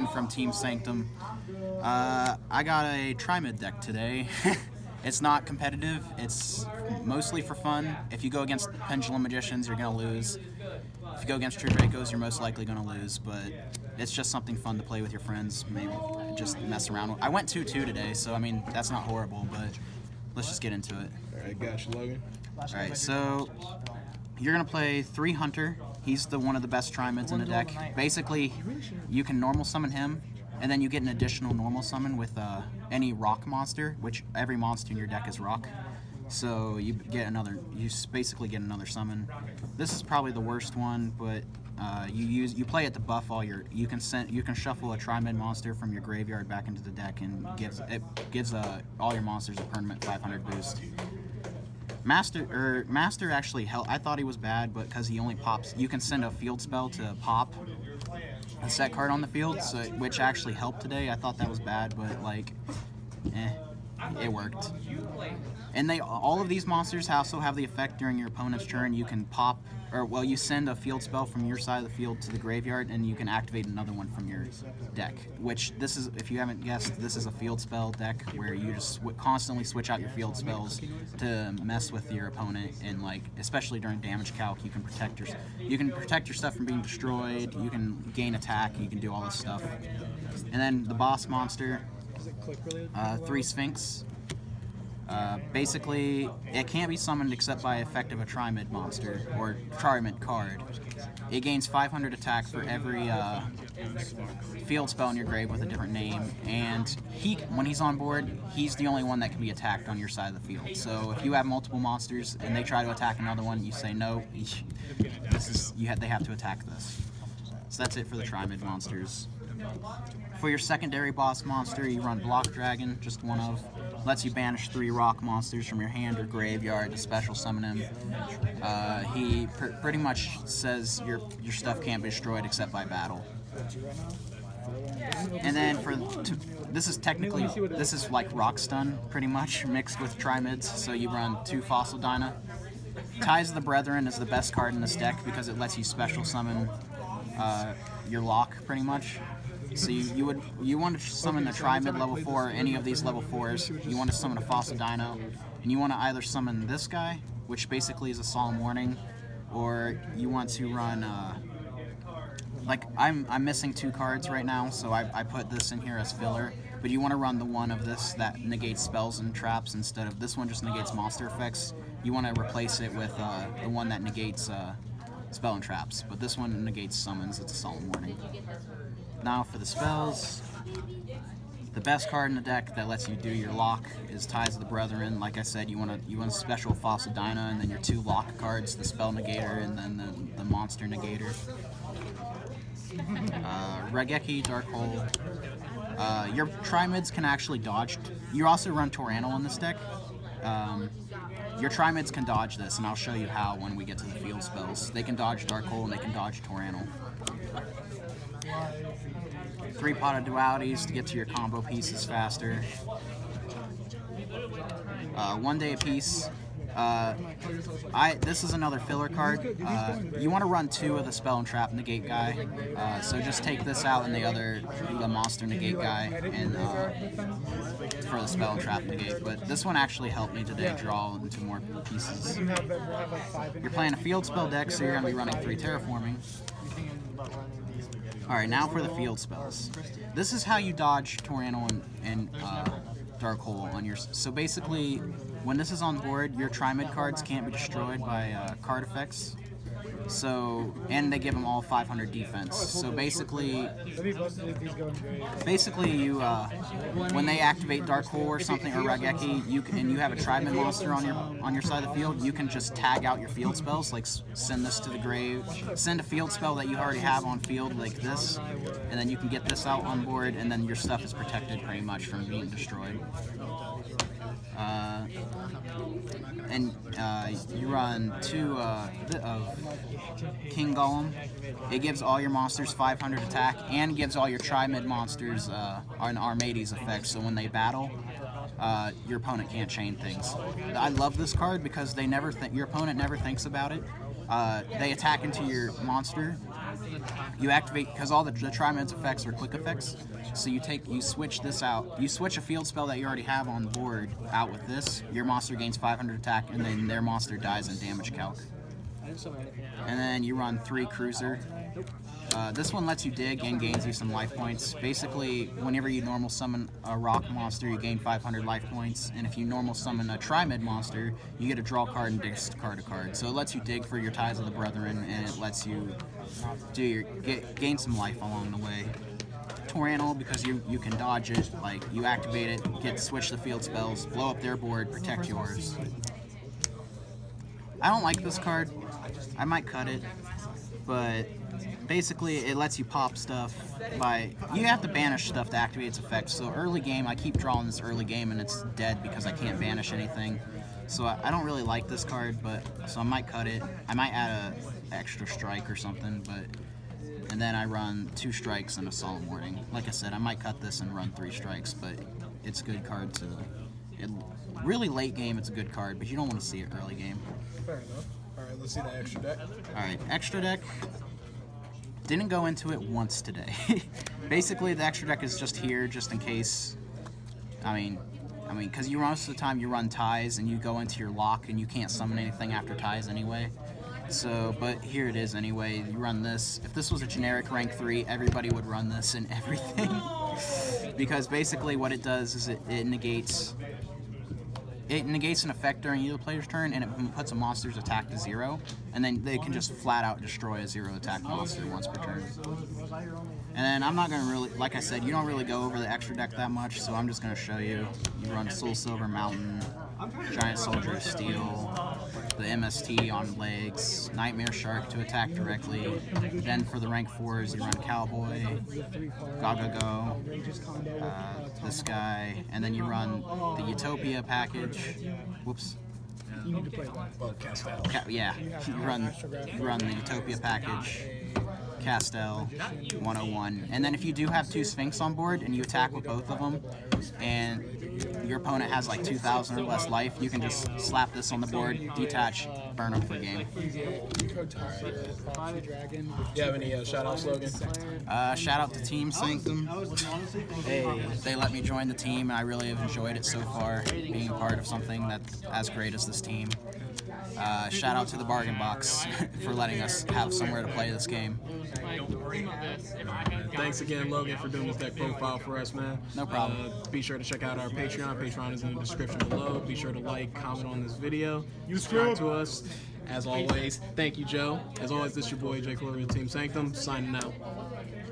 Vernon from Team Sanctum. I got a Triamid deck today. It's not competitive, it's mostly for fun. If you go against Pendulum Magicians, you're going to lose. If you go against True Dracos, you're most likely going to lose, but it's just something fun to play with your friends, maybe just mess around with. I went 2-2 today, so I mean, that's not horrible, but let's just get into it. Alright, gotcha, Logan. Alright, so you're going to play 3 Hunter. He's one of the best Triamids in the deck. Basically, you can normal summon him, and then you get an additional normal summon with any rock monster, which every monster in your deck is rock. So you get another. You basically get another summon. This is probably the worst one, but you play it to buff all your. You can shuffle a Triamid monster from your graveyard back into the deck, and it gives all your monsters a permanent 500 boost. Master actually helped. I thought he was bad, but because he only pops, you can send a field spell to pop a set card on the field, so which actually helped today. I thought that was bad, but like, it worked. And all of these monsters also have the effect during your opponent's turn. You can pop, you send a field spell from your side of the field to the graveyard, and you can activate another one from your deck. Which this is, if you haven't guessed, this is a field spell deck where you just constantly switch out your field spells to mess with your opponent, and like especially during damage calc, you can protect your stuff from being destroyed. You can gain attack. You can do all this stuff. And then the boss monster, 3 Sphinx. Basically, it can't be summoned except by effect of a Triamid monster, or Triamid card. It gains 500 attack for every field spell in your grave with a different name, and when he's on board, he's the only one that can be attacked on your side of the field. So if you have multiple monsters and they try to attack another one, you say no, they have to attack this. So that's it for the Triamid monsters. For your secondary boss monster, you run Block Dragon, just one of. Lets you banish 3 rock monsters from your hand or graveyard to special summon him. He pretty much says your stuff can't be destroyed except by battle. And then this is like Rock Stun pretty much mixed with Triamids. So you run 2 Fossil Dyna. Ties of the Brethren is the best card in this deck because it lets you special summon your lock pretty much. So you want to summon the Triamid level 4, any of these level 4s. You want to summon a Fossil Dino, and you want to either summon this guy, which basically is a Solemn Warning, or you want to run. Like I'm missing 2 cards right now, so I put this in here as filler. But you want to run the one of this that negates spells and traps instead of this one just negates monster effects. You want to replace it with the one that negates spell and traps, but this one negates summons. It's a Solemn Warning. Now for the spells, the best card in the deck that lets you do your lock is Ties of the Brethren. Like I said, you want a special Fossil Dyna, and then your 2 lock cards, the Spell Negator and then the Monster Negator. Regeki, Dark Hole. Your Triamids can actually dodge. You also run Torannal in this deck. Your Triamids can dodge this, and I'll show you how when we get to the field spells. They can dodge Dark Hole and they can dodge Torannal. 3 Pot of Dualities to get to your combo pieces faster. 1 day a piece. This is another filler card. You want to run 2 of the Spell and Trap Negate guy. So just take this out and the Monster Negate guy, and for the Spell and Trap Negate. But this one actually helped me today draw into more pieces. You're playing a field spell deck, so you're going to be running 3 Terraforming. Alright, now for the field spells. This is how you dodge Torannal and Dark Hole on your... So basically, when this is on board, your Triamid cards can't be destroyed by card effects. So, and they give them all 500 defense. So basically you when they activate Dark Hole or something, or Regeki, and you have a Triamid monster on your side of the field, you can just tag out your field spells, like send this to the grave, send a field spell that you already have on field like this, and then you can get this out on board, and then your stuff is protected pretty much from being destroyed. And you run 2 of King Golem. It gives all your monsters 500 attack, and gives all your Triamid monsters an Armades effect, so when they battle, your opponent can't chain things. I love this card because your opponent never thinks about it. They attack into your monster, You activate, because all the Triamid's effects are quick effects, so you switch this out. You switch a field spell that you already have on the board out with this. Your monster gains 500 attack, and then their monster dies in damage calc. And then you run 3 Cruiser. This one lets you dig and gains you some life points. Basically, whenever you normal summon a rock monster, you gain 500 life points. And if you normal summon a Triamid monster, you get to draw a card and discard a card. So it lets you dig for your Ties of the Brethren, and it lets you gain some life along the way. Torrential, because you can dodge it, like you activate it, get to switch the field spells, blow up their board, protect yours. I don't like this card. I might cut it, but basically it lets you pop stuff by, you have to banish stuff to activate its effect. So early game, I keep drawing this early game and it's dead because I can't banish anything. So I don't really like this card, so I might cut it. I might add a extra strike or something, and then I run 2 strikes and a Solemn Warning. Like I said, I might cut this and run 3 strikes, but it's a good card to, really late game it's a good card, but you don't want to see it early game. Fair enough. Alright, let's see the extra deck. Alright, extra deck. Didn't go into it once today. Basically, the extra deck is just here, just in case. I mean, because most of the time you run Ties and you go into your lock and you can't summon anything after Ties anyway. So, but here it is anyway. You run this. If this was a generic rank 3, everybody would run this and everything. Because basically what it does is it negates an effect during either player's turn, and it puts a monster's attack to 0, and then they can just flat out destroy a 0 attack monster once per turn. And then I'm not going to really, like I said, you don't really go over the extra deck that much, so I'm just going to show you. You run Soul Silver Mountain, Giant Soldier of Steel, the MST on legs, Nightmare Shark to attack directly. Then for the rank 4s, you run Cowboy, Go, this guy, and then you run the Utopia package. Whoops. Yeah, you run the Utopia package, Castel, 101, and then if you do have 2 Sphinx on board and you attack with both of them, and your opponent has like 2,000 or less life, you can just slap this on the board, detach, burn them for game. You have any shout-outs, Logan? Shout out to Team Sanctum. They let me join the team, and I really have enjoyed it so far, being a part of something that's as great as this team. Shout out to the Bargain Box for letting us have somewhere to play this game. Thanks again, Logan, for doing this deck profile for us, man. No problem. Be sure to check out our Patreon. Patreon is in the description below. Be sure to like, comment on this video, subscribe to us. As always, thank you, Joe. As always, this is your boy, Jay Corey with Team Sanctum, signing out.